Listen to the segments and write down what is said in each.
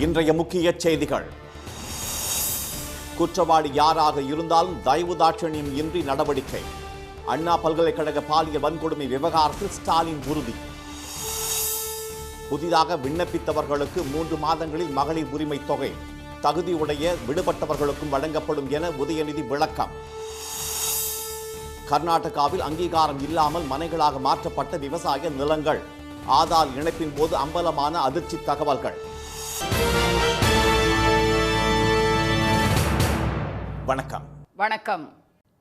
இன்றைய முக்கிய செய்திகள். குற்றவாளி யாராக இருந்தாலும் தயவு தாட்சணியம் இன்றி நடவடிக்கை. அண்ணா பல்கலைக்கழக பாலியல் வன்கொடுமை விவகாரத்தில் ஸ்டாலின் உறுதி. புதிதாக விண்ணப்பித்தவர்களுக்கு 3 மாதங்களில் மகளிர் உரிமை தொகை தகுதியுடைய விடுபட்டவர்களுக்கும் வழங்கப்படும் என உதயநிதி விளக்கம். கர்நாடகாவில் அங்கீகாரம் இல்லாமல் மனைகளாக மாற்றப்பட்ட விவசாய நிலங்கள். ஆதார் இணைப்பின் போது அம்பலமான அதிர்ச்சி தகவல்கள். வணக்கம். வணக்கம்.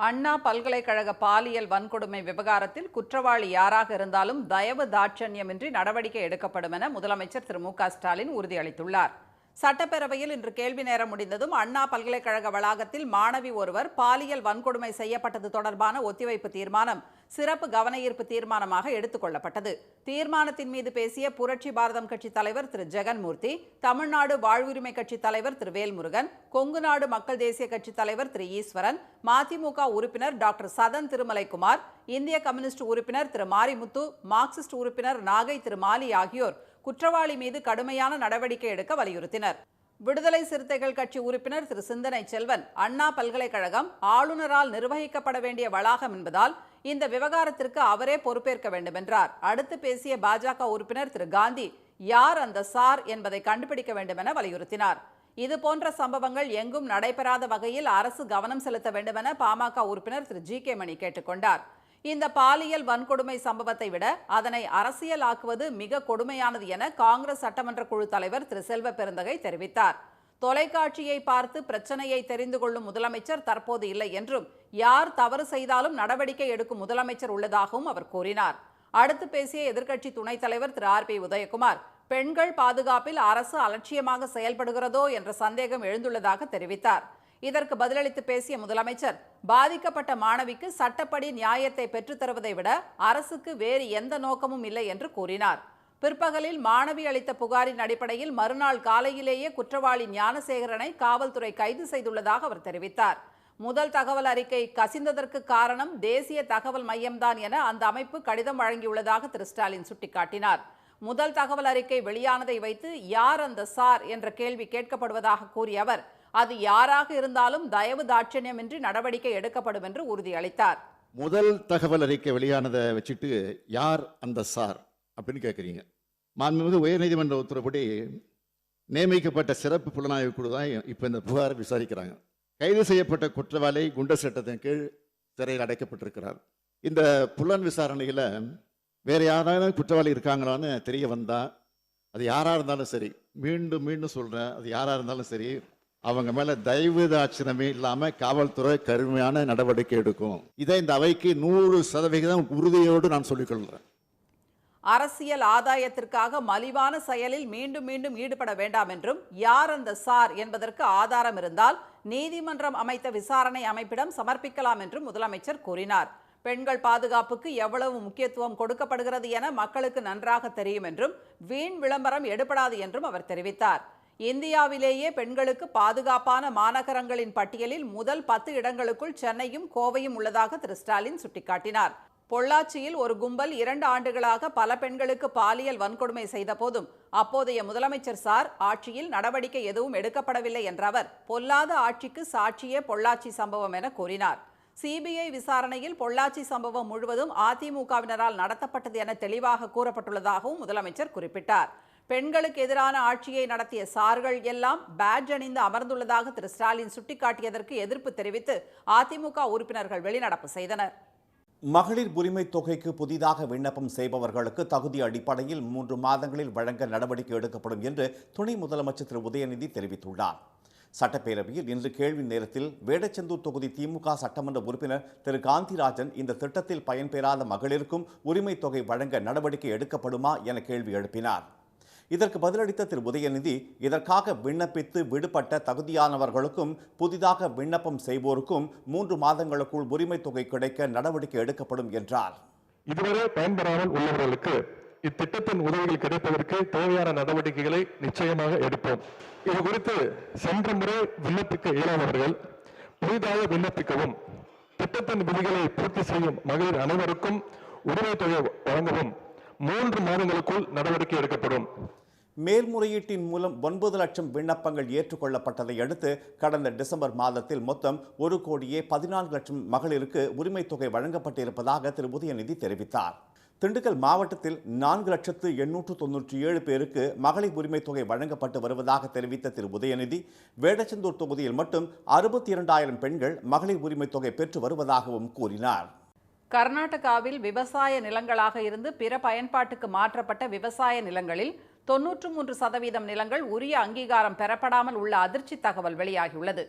அண்ணா பல்கலைக்கழக பாலியல் வன்கொடுமை விவகாரத்தில் குற்றவாளி யாராக இருந்தாலும் தயவு தாட்சண்யமின்றி நடவடிக்கை எடுக்கப்படும் என முதலமைச்சர் திரு மு க ஸ்டாலின் உறுதியளித்துள்ளார். சட்டப்பேரவையில் இன்று கேள்வி நேரம் முடிந்ததும் அண்ணா பல்கலைக்கழக வளாகத்தில் மாணவி ஒருவர் பாலியல் வன்கொடுமை செய்யப்பட்டது தொடர்பான ஒத்திவைப்பு தீர்மானம் சிறப்பு கவனஈர்ப்பு தீர்மானமாக எடுத்துக் கொள்ளப்பட்டது. தீர்மானத்தின் மீது பேசிய புரட்சி பாரதம் கட்சி தலைவர் திரு ஜெகன்மூர்த்தி, தமிழ்நாடு வாழ்வுரிமை கட்சி தலைவர் திரு வேல்முருகன், கொங்கு நாடு மக்கள் தேசிய கட்சி தலைவர் திரு ஈஸ்வரன், மதிமுக உறுப்பினர் டாக்டர் சதன் திருமலைக்குமார், இந்திய கம்யூனிஸ்ட் உறுப்பினர் திரு மாரிமுத்து, மார்க்சிஸ்ட் உறுப்பினர் நாகை திரு மாலி ஆகியோர் குற்றவாளி மீது கடுமையான நடவடிக்கை எடுக்க வலியுறுத்தினர். விடுதலை சிறுத்தைகள் கட்சி உறுப்பினர் திரு சிந்தனை செல்வன், அண்ணா பல்கலைக்கழகம் ஆளுநரால் நிர்வகிக்கப்பட வேண்டிய வளாகம் என்பதால் இந்த விவகாரத்திற்கு அவரே பொறுப்பேற்க வேண்டும் என்றார். அடுத்து பேசிய பாஜக உறுப்பினர் திரு காந்தி, யார் அந்த சார் என்பதை கண்டுபிடிக்க வேண்டும் என வலியுறுத்தினார். இதுபோன்ற சம்பவங்கள் எங்கும் நடைபெறாத வகையில் அரசு கவனம் செலுத்த வேண்டும் என பாமக உறுப்பினர் திரு ஜி கே மணி கேட்டுக்கொண்டார். இந்த பாலியல் வன்கொடுமை சம்பவத்தை விட அதனை அரசியலாக்குவது மிக கொடுமையானது என காங்கிரஸ் சட்டமன்ற குழு தலைவர் திரு செல்வ பெருந்தகை தெரிவித்தார். தொலைக்காட்சியை பார்த்து பிரச்சனையை தெரிந்து கொள்ளும் முதலமைச்சர் தற்போது இல்லை என்றும், யார் தவறு செய்தாலும் நடவடிக்கை எடுக்கும் முதலமைச்சர் உள்ளதாகவும் அவர் கூறினார். அடுத்து பேசிய எதிர்க்கட்சி துணைத் தலைவர் திரு ஆர் பி உதயகுமார், பெண்கள் பாதுகாப்பில் அரசு அலட்சியமாக செயல்படுகிறதோ என்ற சந்தேகம் எழுந்துள்ளதாக தெரிவித்தார். இதற்கு பதிலளித்து பேசிய முதலமைச்சர், பாதிக்கப்பட்ட மாணவிக்கு சட்டப்படி நியாயத்தை பெற்றுத் தருவதை விட அரசுக்கு வேறு எந்த நோக்கமும் இல்லை என்று கூறினார். பிற்பகலில் மாணவி அளித்த புகாரின் அடிப்படையில் மறுநாள் காலையிலேயே குற்றவாளி ஞானசேகரனை காவல்துறை கைது செய்துள்ளதாக அவர் தெரிவித்தார். முதல் தகவல் அறிக்கை கசிந்ததற்கு காரணம் தேசிய தகவல் மையம்தான் என அந்த அமைப்பு கடிதம் வழங்கியுள்ளதாக திரு ஸ்டாலின் சுட்டிக்காட்டினார். முதல் தகவல் அறிக்கை வெளியானதை வைத்து யார் அந்த சார் என்ற கேள்வி கேட்கப்படுவதாக கூறிய அவர், அது யாராக இருந்தாலும் தயவு தாட்சண்யமின்றி நடவடிக்கை எடுக்கப்படும் என்று உறுதியளித்தார். முதல் தகவல் அறிக்கை வெளியானதை வச்சுட்டு யார் அந்த சார் அப்படின்னு கேட்குறீங்க. மாண்புமிகு உயர்நீதிமன்ற உத்தரவுப்படி நியமிக்கப்பட்ட சிறப்பு புலனாய்வு குழு தான் இப்போ இந்த புகாரை விசாரிக்கிறாங்க. கைது செய்யப்பட்ட குற்றவாளி குண்டர் சட்டத்தின் கீழ் சிறையில் அடைக்கப்பட்டிருக்கிறார். இந்த புலன் விசாரணையில் வேறு யாராவது குற்றவாளி இருக்காங்களான்னு தெரிய வந்தால், அது யாராக இருந்தாலும் சரி, மீண்டும் மீண்டும் சொல்கிறேன், அது யாராக இருந்தாலும் சரி, அவங்க மேல தயவு தாட்சணமே இல்லாம காவல்துறை கடுமையான நடவடிக்கை எடுக்கும். இதை இந்த அவைக்கு 100% உறுதியோடு நான் சொல்லிக்கொள்கிறேன். அரசியல் ஆதாயத்திற்காக மலிவான செயலில் மீண்டும் மீண்டும் ஈடுபட வேண்டாம் என்றும், யார் அந்த சார் என்பதற்கு ஆதாரம் இருந்தால் நீதிமன்றம் அமைத்த விசாரணை அமைப்பிடம் சமர்ப்பிக்கலாம் என்றும் முதலமைச்சர் கூறினார். பெண்கள் பாதுகாப்புக்கு எவ்வளவு முக்கியத்துவம் கொடுக்கப்படுகிறது என மக்களுக்கு நன்றாக தெரியும் என்றும், வீண் விளம்பரம் எடுபடாது என்றும் அவர் தெரிவித்தார். இந்தியாவிலேயே பெண்களுக்கு பாதுகாப்பான மாநகரங்களின் பட்டியலில் முதல் 10 இடங்களுக்குள் சென்னையும் கோவையும் உள்ளதாக திரு ஸ்டாலின் சுட்டிக்காட்டினார். பொள்ளாச்சியில் ஒரு கும்பல் 2 ஆண்டுகளாக பல பெண்களுக்கு பாலியல் வன்கொடுமை செய்த போதும் அப்போதைய முதலமைச்சர் சார் ஆட்சியில் நடவடிக்கை எதுவும் எடுக்கப்படவில்லை என்ற அவர், பொல்லாத ஆட்சிக்கு சாட்சியே பொள்ளாச்சி சம்பவம் என கூறினார். சிபிஐ விசாரணையில் பொள்ளாச்சி சம்பவம் முழுவதும் அதிமுகவினரால் நடத்தப்பட்டது என தெளிவாக கூறப்பட்டுள்ளதாகவும் முதலமைச்சர் குறிப்பிட்டார். பெண்களுக்கு எதிரான ஆட்சியை நடத்திய சார்கள் எல்லாம் பேட்ஜ் அணிந்து அமர்ந்துள்ளதாக திரு ஸ்டாலின் சுட்டிக்காட்டியதற்கு எதிர்ப்பு தெரிவித்து அதிமுக உறுப்பினர்கள் வெளிநடப்பு செய்தனர். மகளிர் உரிமை தொகைக்கு புதிதாக விண்ணப்பம் செய்பவர்களுக்கு தகுதி அடிப்படையில் 3 மாதங்களில் வழங்க நடவடிக்கை எடுக்கப்படும் என்று துணை முதலமைச்சர் திரு உதயநிதி தெரிவித்துள்ளார். சட்டப்பேரவையில் இன்று கேள்வி நேரத்தில் வேடச்சந்தூர் தொகுதி திமுக சட்டமன்ற உறுப்பினர் திரு காந்திராஜன், இந்த திட்டத்தில் பயன்பெறாத மகளிருக்கும் உரிமை தொகை வழங்க நடவடிக்கை எடுக்கப்படுமா என கேள்வி எழுப்பினார். இதற்கு பதிலளித்த திரு உதயநிதி, இதற்காக விண்ணப்பித்து விடுபட்ட தகுதியானவர்களுக்கும் புதிதாக விண்ணப்பம் செய்வோருக்கும் 3 மாதங்களுக்குள் உரிமை தொகை கிடைக்க நடவடிக்கை எடுக்கப்படும் என்றார். இதுவரை பயன்பெறாமல் உள்ளவர்களுக்கு இத்திட்டத்தின் உதவிகள் கிடைப்பதற்கு தேவையான நடவடிக்கைகளை நிச்சயமாக எடுப்போம். இது குறித்து சென்ற முறை விண்ணப்பிக்க இயலாதவர்கள் புதிதாக விண்ணப்பிக்கவும், திட்டத்தின் விதிகளை பூர்த்தி செய்யும் மகளிர் அனைவருக்கும் உரிமை தொகை வழங்கவும் 3 மாதங்களுக்குள் நடவடிக்கை எடுக்கப்படும். மேல்முறையீட்டின் மூலம் 9 லட்சம் விண்ணப்பங்கள் ஏற்றுக்கொள்ளப்பட்டதை அடுத்து கடந்த டிசம்பர் மாதத்தில் மொத்தம் 1,14 லட்சம் மகளிருக்கு உரிமைத் தொகை வழங்கப்பட்டிருப்பதாக திரு உதயநிதி தெரிவித்தார். திண்டுக்கல் மாவட்டத்தில் 4,897 பேருக்கு மகளிர் உரிமைத் தொகை வழங்கப்பட்டு வருவதாக தெரிவித்த திரு உதயநிதி, வேடச்சந்தூர் தொகுதியில் மட்டும் 62,000 பெண்கள் மகளிர் உரிமைத் தொகை பெற்று வருவதாகவும் கூறினார். கர்நாடகாவில் விவசாய நிலங்களாக இருந்து பிற பயன்பாட்டுக்கு மாற்றப்பட்ட விவசாய நிலங்களில் 93% நிலங்கள் உரிய அங்கீகாரம் பெறப்படாமல் உள்ள அதிர்ச்சி தகவல் வெளியாகியுள்ளது.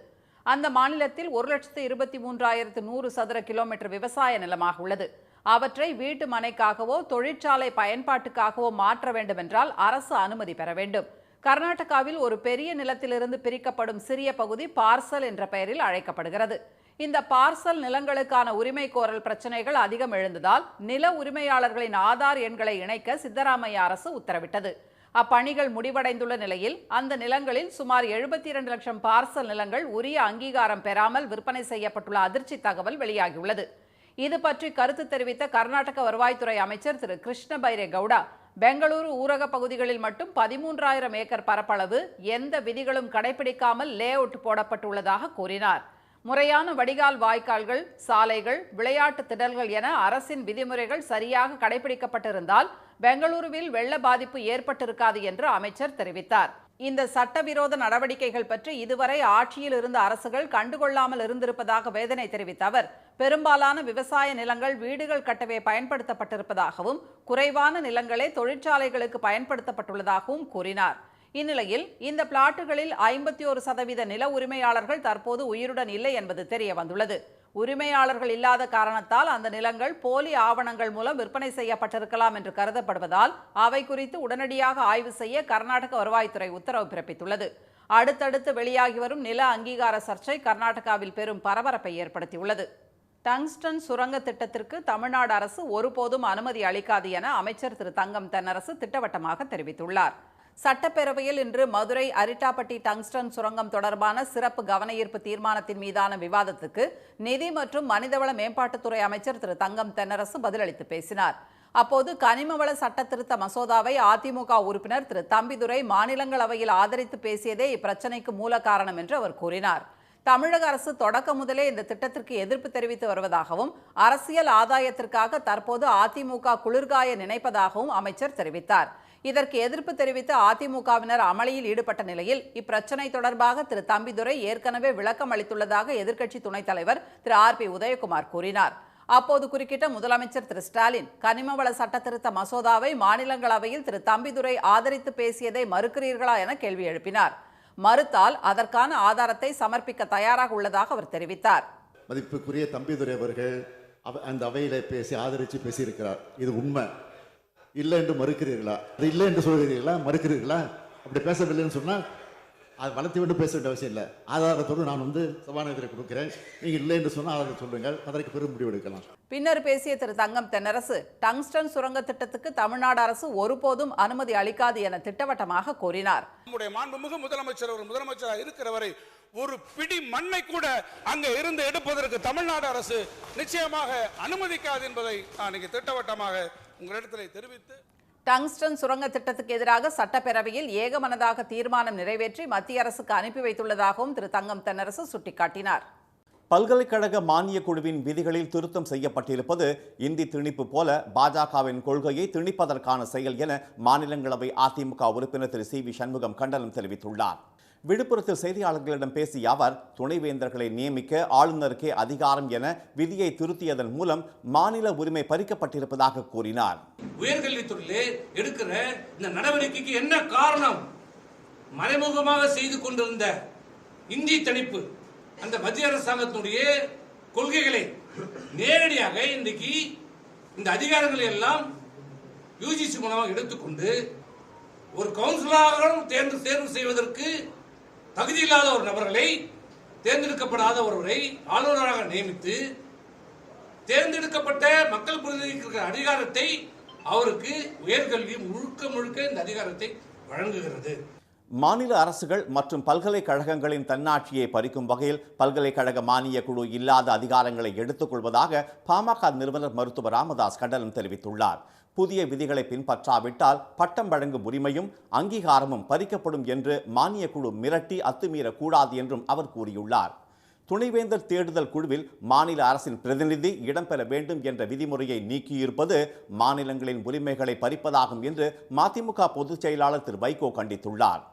அந்த மாநிலத்தில் 1,23,100 சதுர கிலோமீட்டர் விவசாய நிலமாக உள்ளது. அவற்றை வீட்டு மனைக்காகவோ தொழிற்சாலை பயன்பாட்டுக்காகவோ மாற்ற வேண்டுமென்றால் அரசு அனுமதி பெற வேண்டும். கர்நாடகாவில் ஒரு பெரிய நிலத்திலிருந்து பிரிக்கப்படும் சிறிய பகுதி பார்சல் என்ற பெயரில் அழைக்கப்படுகிறது. இந்த பார்சல் நிலங்களுக்கான உரிமை கோரல் பிரச்சனைகள் அதிகம் எழுந்ததால் நில உரிமையாளர்களின் ஆதார் எண்களை இணைக்க சித்தராமையா அரசு உத்தரவிட்டது. அப்பணிகள் முடிவடைந்துள்ள நிலையில் அந்த நிலங்களில் சுமார் 72 லட்சம் பார்சல் நிலங்கள் உரிய அங்கீகாரம் பெறாமல் விற்பனை செய்யப்பட்டுள்ள அதிர்ச்சி தகவல் வெளியாகியுள்ளது. இது பற்றி கருத்து தெரிவித்த கர்நாடக வருவாய்த்துறை அமைச்சர் திரு கிருஷ்ண பைரே கவுடா, பெங்களூரு ஊரக பகுதிகளில் மட்டும் 13,000 ஏக்கர் பரப்பளவு எந்த விதிகளும் கடைபிடிக்காமல் லே அவுட் போடப்பட்டுள்ளதாக கூறினார். முறையான வடிகால் வாய்க்கால்கள், சாலைகள், விளையாட்டு திடல்கள் என அரசின் விதிமுறைகள் சரியாக கடைபிடிக்கப்பட்டிருந்தால் பெங்களூருவில் வெள்ள பாதிப்பு ஏற்பட்டிருக்காது என்று அமைச்சர் தெரிவித்தார். இந்த சட்டவிரோத நடவடிக்கைகள் பற்றி இதுவரை ஆட்சியில் இருந்த அரசுகள் கண்டுகொள்ளாமல் இருந்திருப்பதாக வேதனை தெரிவித்த அவர், பெரும்பாலான விவசாய நிலங்கள் வீடுகள் கட்டவே பயன்படுத்தப்பட்டிருப்பதாகவும் குறைவான நிலங்களே தொழிற்சாலைகளுக்கு பயன்படுத்தப்பட்டுள்ளதாகவும் கூறினார். இந்நிலையில் இந்த பிளாட்டுகளில் 51% நில உரிமையாளர்கள் தற்போது உயிருடன் இல்லை என்பது தெரிய வந்துள்ளது. உரிமையாளர்கள் இல்லாத காரணத்தால் அந்த நிலங்கள் போலி ஆவணங்கள் மூலம் விற்பனை செய்யப்பட்டிருக்கலாம் என்று கருதப்படுவதால் அவை குறித்து உடனடியாக ஆய்வு செய்ய கர்நாடக வருவாய்த்துறை உத்தரவு பிறப்பித்துள்ளது. அடுத்தடுத்து வெளியாகி வரும் நில அங்கீகார சர்ச்சை கர்நாடகாவில் பெரும் பரபரப்பை ஏற்படுத்தியுள்ளது. டங்ஸ்டன் சுரங்க திட்டத்திற்கு தமிழ்நாடு அரசு ஒருபோதும் அனுமதி அளிக்காது என அமைச்சர் திரு தங்கம் தென்னரசு திட்டவட்டமாக தெரிவித்துள்ளார். சட்டப்பேரவையில் இன்று மதுரை அரிட்டாப்பட்டி டங்ஸ்டன் சுரங்கம் தொடர்பான சிறப்பு கவனஈர்ப்பு தீர்மானத்தின் மீதான விவாதத்துக்கு நிதி மற்றும் மனிதவள மேம்பாட்டுத்துறை அமைச்சர் திரு தங்கம் தென்னரசு பதிலளித்து பேசினார். அப்போது கனிமவள சட்ட திருத்த மசோதாவை அதிமுக உறுப்பினர் திரு தம்பிதுரை மாநிலங்களவையில் ஆதரித்து பேசியதே இப்பிரச்சனைக்கு மூல காரணம் என்று அவர் கூறினார். தமிழக அரசு தொடக்க முதலே இந்த திட்டத்திற்கு எதிர்ப்பு தெரிவித்து வருவதாகவும் அரசியல் ஆதாயத்திற்காக தற்போது அதிமுக குளிர்காய நினைப்பதாகவும் அமைச்சர் தெரிவித்தார். இதற்கு எதிர்ப்பு தெரிவித்து அதிமுகவினர் அமளியில் ஈடுபட்ட நிலையில் இப்பிரச்சனை தொடர்பாக திரு தம்பிதுரை ஏற்கனவே விளக்கம் அளித்துள்ளதாக எதிர்க்கட்சி துணைத் தலைவர் திரு RP உதயகுமார் கூறினார். அப்போது குறுக்கிட்ட முதலமைச்சர் திரு ஸ்டாலின், கனிமவள சட்ட திருத்த மசோதாவை மாநிலங்களவையில் திரு தம்பிதுரை ஆதரித்து பேசியதை மறுக்கிறீர்களா என கேள்வி எழுப்பினார். மறுத்தால் அதற்கான ஆதாரத்தை சமர்ப்பிக்க தயாராக உள்ளதாக அவர் தெரிவித்தார். மதிப்புக்குரிய தம்பிதுரை அவர்கள் அந்த அவையில பேசி ஆதரித்து பேசியிருக்கிறார். இது உண்மை. இல்லை என்று மறுக்கிறீர்களா? அது இல்லை என்று சொல்கிறீர்களா? மறுக்கிறீர்களா? அப்படி பேசவில்லைன்னு சொன்னால் அது வளர்த்து விட்டு பேச வேண்டிய அவசியம் இல்லை. ஆதாரத்தோடு நான் சபாநாயகரை கொடுக்கிறேன். நீங்கள் இல்லை என்று சொன்னால் ஆதாரம் சொல்லுங்கள், அதற்கு பெரும் முடிவு எடுக்கலாம். பின்னர் பேசிய திரு தங்கம் தென்னரசு, டங்ஸ்டன் சுரங்க திட்டத்துக்கு தமிழ்நாடு அரசு ஒருபோதும் அனுமதி அளிக்காது என திட்டவட்டமாக கூறினார். நம்முடைய மாண்புமிகு முதலமைச்சர் அவர் முதலமைச்சராக இருக்கிறவரை ஒரு பிடி மண்ணை கூட அங்கே இருந்து எடுப்பதற்கு தமிழ்நாடு அரசு நிச்சயமாக அனுமதிக்காது என்பதை நான் இங்கே திட்டவட்டமாக உங்களிடத்தில் தெரிவித்து, டங்ஸ்டன் சுரங்க திட்டத்துக்கு எதிராக சட்டப்பேரவையில் ஏகமனதாக தீர்மானம் நிறைவேற்றி மத்திய அரசுக்கு அனுப்பி வைத்துள்ளதாகவும் திரு தங்கம் தென்னரசு சுட்டிக்காட்டினார். பல்கலைக்கழக மானிய குழுவின் விதிகளில் திருத்தம் செய்யப்பட்டிருப்பது இந்தி திணிப்பு போல பாஜகவின் கொள்கையை திணிப்பதற்கான செயல் என மாநிலங்களவை அதிமுக உறுப்பினர் திரு CV சண்முகம் கண்டனம் தெரிவித்துள்ளார். விழுப்புரத்தில் செய்தியாளர்களிடம் பேசிய அவர், துணைவேந்தர்களை நியமிக்க ஆளுநருக்கே அதிகாரம் என விதியை திருத்தியதன் மூலம் மாநில உரிமை பறிக்கப்பட்டிருப்பதாக கூறினார். உயர்கல்வித்துறையிலே எடுக்கிற இந்த நடவடிக்கைக்கு என்ன காரணம்? மறைமுகமாக செய்து கொண்டிருந்த இந்தி திணிப்பு, அந்த மத்திய அரசாங்கத்தினுடைய கொள்கைகளை நேரடியாக இன்றைக்கு இந்த அதிகாரங்களை எல்லாம் UGC மூலமாக எடுத்துக்கொண்டு ஒரு கவுன்சிலராக தேர்வு செய்வதற்கு தகுதியில்லாத ஒரு நபர்களை, தேர்ந்தெடுக்கப்படாத ஒருவரை ஆளுநராக நியமித்து தேர்ந்தெடுக்கப்பட்ட மக்கள் பிரதிநிதிக்கு அதிகாரத்தை அவருக்கு உயர்கல்வி முழுக்க இந்த அதிகாரத்தை வழங்குகிறது. மாநில அரசுகள் மற்றும் பல்கலைக்கழகங்களின் தன்னாட்சியை பறிக்கும் வகையில் பல்கலைக்கழக மானிய குழு இல்லாத அதிகாரங்களை எடுத்துக் கொள்வதாக பாமக நிறுவனர் மருத்துவர் ராமதாஸ் கண்டனம் தெரிவித்துள்ளார். புதிய விதிகளை பின்பற்றாவிட்டால் பட்டம் வழங்கும் உரிமையும் அங்கீகாரமும் பறிக்கப்படும் என்று மானியக் குழு மிரட்டி அத்துமீறக்கூடாது என்றும் அவர் கூறியுள்ளார். துணைவேந்தர் தேடுதல் குழுவில் மாநில அரசின் பிரதிநிதி இடம்பெற வேண்டும் என்ற விதிமுறையை நீக்கியிருப்பது மாநிலங்களின் உரிமைகளை பறிப்பதாகும் என்று மதிமுக பொதுச் செயலாளர் திரு வைகோ கண்டித்துள்ளார்.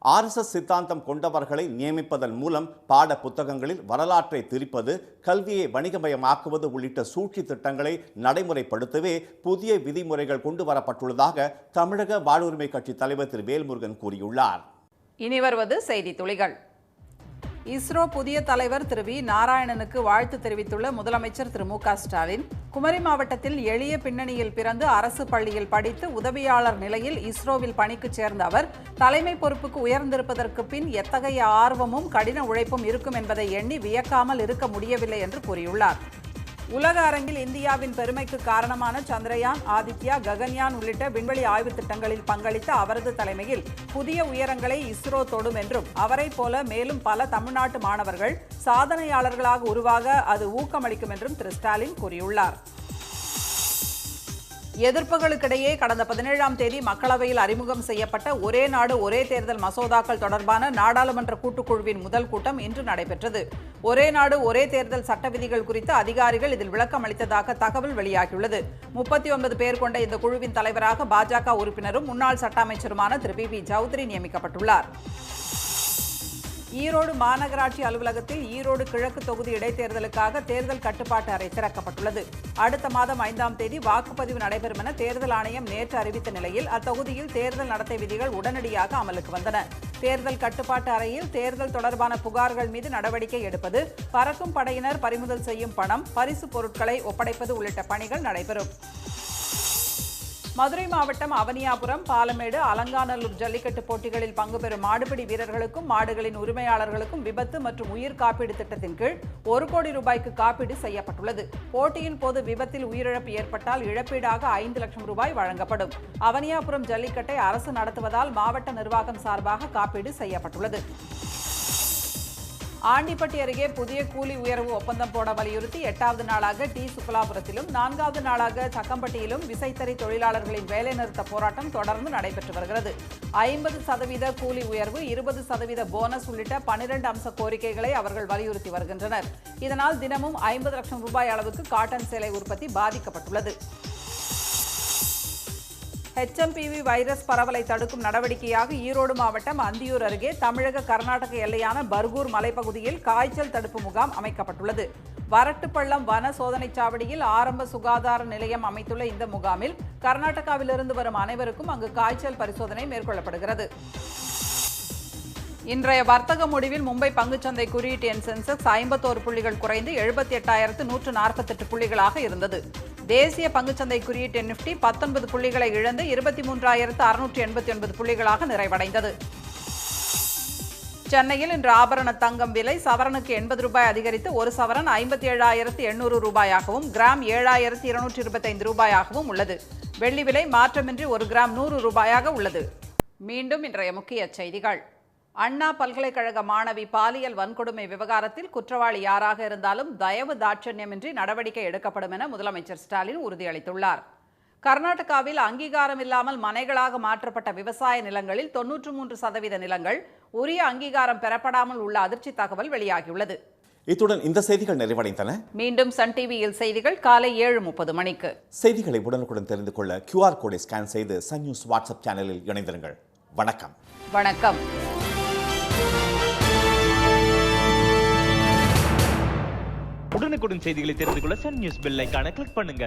RSS சித்தாந்தம் கொண்டவர்களை நியமிப்பதன் மூலம் பாட புத்தகங்களில் வரலாற்றை திரிப்பது, கல்வியை வணிகமயமாக்குவது உள்ளிட்ட சூழ்ச்சி திட்டங்களை நடைமுறைப்படுத்தவே புதிய விதிமுறைகள் கொண்டு வரப்பட்டுள்ளதாக தமிழக வாழ்வுரிமை கட்சி தலைவர் திரு வேல்முருகன் கூறியுள்ளார். இனி வருவது செய்தி துளிகள். இஸ்ரோ புதிய தலைவர் திரு வி நாராயணனுக்கு வாழ்த்து தெரிவித்துள்ள முதலமைச்சர் திரு மு க ஸ்டாலின், குமரி மாவட்டத்தில் எளிய பின்னணியில் பிறந்து அரசு பள்ளியில் படித்து உதவியாளர் நிலையில் இஸ்ரோவில் பணிக்கு சேர்ந்த அவர் தலைமை பொறுப்புக்கு உயர்ந்திருப்பதற்கு பின் எத்தகைய ஆர்வமும் கடின உழைப்பும் இருக்கும் என்பதை எண்ணி வியக்காமல் இருக்க முடியவில்லை என்று கூறியுள்ளார். உலக அரங்கில் இந்தியாவின் பெருமைக்கு காரணமான சந்திரயான், ஆதித்யா, ககன்யான் உள்ளிட்ட விண்வெளி ஆய்வு திட்டங்களில் பங்களித்த அவரது தலைமையில் புதிய உயரங்களை இஸ்ரோ தொடும் என்றும், அவரைப் போல மேலும் பல தமிழ்நாட்டு மாணவர்கள் சாதனையாளர்களாக உருவாக அது ஊக்கமளிக்கும் என்றும் திரு ஸ்டாலின் கூறியுள்ளார். எதிர்ப்புகளுக்கிடையே கடந்த 17ஆம் தேதி மக்களவையில் அறிமுகம் செய்யப்பட்ட ஒரே நாடு ஒரே தேர்தல் மசோதாக்கள் தொடர்பான நாடாளுமன்ற கூட்டுக்குழுவின் முதல் கூட்டம் இன்று நடைபெற்றது. ஒரே நாடு ஒரே தேர்தல் சட்ட விதிகள் குறித்து அதிகாரிகள் இதில் விளக்கம் அளித்ததாக தகவல் வெளியாகியுள்ளது. 39 பேர் கொண்ட இந்த குழுவின் தலைவராக பாஜக உறுப்பினரும் முன்னாள் சட்ட அமைச்சருமான திரு பி சௌத்ரி நியமிக்கப்பட்டுள்ளார். ஈரோடு மாநகராட்சி அலுவலகத்தில் ஈரோடு கிழக்கு தொகுதி இடைத்தேர்தலுக்காக தேர்தல் கட்டுப்பாட்டு அறை திறக்கப்பட்டுள்ளது. அடுத்த மாதம் 5ஆம் தேதி வாக்குப்பதிவு நடைபெறும் என தேர்தல் ஆணையம் நேற்று அறிவித்த நிலையில் அத்தொகுதியில் தேர்தல் நடத்தை விதிகள் உடனடியாக அமலுக்கு வந்தன. தேர்தல் கட்டுப்பாட்டு அறையில் தேர்தல் தொடர்பான புகார்கள் மீது நடவடிக்கை எடுப்பது, பறக்கும் படையினர் பறிமுதல் செய்யும் பணம், பரிசு பொருட்களை ஒப்படைப்பது உள்ளிட்ட பணிகள் நடைபெறும். மதுரை மாவட்டம் அவனியாபுரம், பாலமேடு, அலங்காநல்லூர் ஜல்லிக்கட்டு போட்டிகளில் பங்கு பெறும் மாடுபிடி வீரர்களுக்கும் மாடுகளின் உரிமையாளர்களுக்கும் விபத்து மற்றும் உயிர் காப்பீடு திட்டத்தின் கீழ் 1 கோடி ரூபாய்க்கு காப்பீடு செய்யப்பட்டுள்ளது. போட்டியின் போது விபத்தில் உயிரிழப்பு ஏற்பட்டால் இழப்பீடாக 5 லட்சம் ரூபாய் வழங்கப்படும். அவனியாபுரம் ஜல்லிக்கட்டை அரசு நடத்துவதால் மாவட்ட நிர்வாகம் சார்பாக காப்பீடு செய்யப்பட்டுள்ளது. ஆண்டிப்பட்டி அருகே புதிய கூலி உயர்வு ஒப்பந்தம் போட வலியுறுத்தி 8வது நாளாக டி சுக்கலாபுரத்திலும் 4வது நாளாக சக்கம்பட்டியிலும் விசைத்தறி தொழிலாளர்களின் வேலைநிறுத்த போராட்டம் தொடர்ந்து நடைபெற்று வருகிறது. 50% கூலி உயர்வு, 20% போனஸ் உள்ளிட்ட 12 அம்ச கோரிக்கைகளை அவர்கள் வலியுறுத்தி வருகின்றனர். இதனால் தினமும் 50 லட்சம் ரூபாய் அளவுக்கு காட்டன் சேலை உற்பத்தி பாதிக்கப்பட்டுள்ளது. HMPV வைரஸ் பரவலை தடுக்கும் நடவடிக்கையாக ஈரோடு மாவட்டம் அந்தியூர் அருகே தமிழக கர்நாடக எல்லையான பர்கூர் மலைப்பகுதியில் காய்ச்சல் தடுப்பு முகாம் அமைக்கப்பட்டுள்ளது. வரட்டுப்பள்ளம் வன சோதனைச் சாவடியில் ஆரம்ப சுகாதார நிலையம் அமைத்துள்ள இந்த முகாமில் கர்நாடகாவிலிருந்து வரும் அனைவருக்கும் அங்கு காய்ச்சல் பரிசோதனை மேற்கொள்ளப்படுகிறது. இன்றைய வர்த்தக முடிவில் மும்பை பங்குச்சந்தை குறியீட்டு எண் சென்செக்ஸ் 51 புள்ளிகள் குறைந்து 78,148 புள்ளிகளாக இருந்தது. தேசிய பங்குச்சந்தை குறியீட்டு எண் நிஃப்டி 19 புள்ளிகளை இழந்து 23,689 புள்ளிகளாக நிறைவடைந்தது. சென்னையில் இன்று ஆபரண தங்கம் விலை சவரனுக்கு 80 ரூபாய் அதிகரித்து ஒரு சவரன் 57,800 ரூபாயாகவும், கிராம் 7,225 ரூபாயாகவும் உள்ளது. வெள்ளி விலை மாற்றமின்றி ஒரு கிராம் 100 ரூபாயாக உள்ளது. மீண்டும் இன்றைய முக்கிய செய்திகள். அண்ணா பல்கலைக்கழக மாணவி பாலியல் வன்கொடுமை விவகாரத்தில் குற்றவாளி யாராக இருந்தாலும் தயவு தாட்சண்யமின்றி நடவடிக்கை எடுக்கப்படும் என முதலமைச்சர் ஸ்டாலின் உறுதியளித்துள்ளார். கர்நாடகாவில் அங்கீகாரம் இல்லாமல் மனைகளாக மாற்றப்பட்ட விவசாய நிலங்களில் 93% நிலங்கள் உரிய அங்கீகாரம் பெறப்படாமல் உள்ள அதிர்ச்சி தகவல் வெளியாகியுள்ளது. இத்துடன் இந்த செய்திகள் நிறைவடைந்தன. மீண்டும் சன் டிவியில் செய்திகள் காலை 7:30 மணிக்கு. செய்திகளை உடனுக்குடன் தெரிந்து கொள்ள QR கோடை ஸ்கேன் செய்து சன் நியூஸ் வாட்ஸ்அப் சேனலில் இணைந்திருங்கள். வணக்கம். வணக்கம். உடனுக்குடன் செய்திகளை தெரிந்து கொள்ள சன் நியூஸ் பெல் ஐகானை கிளிக் பண்ணுங்க.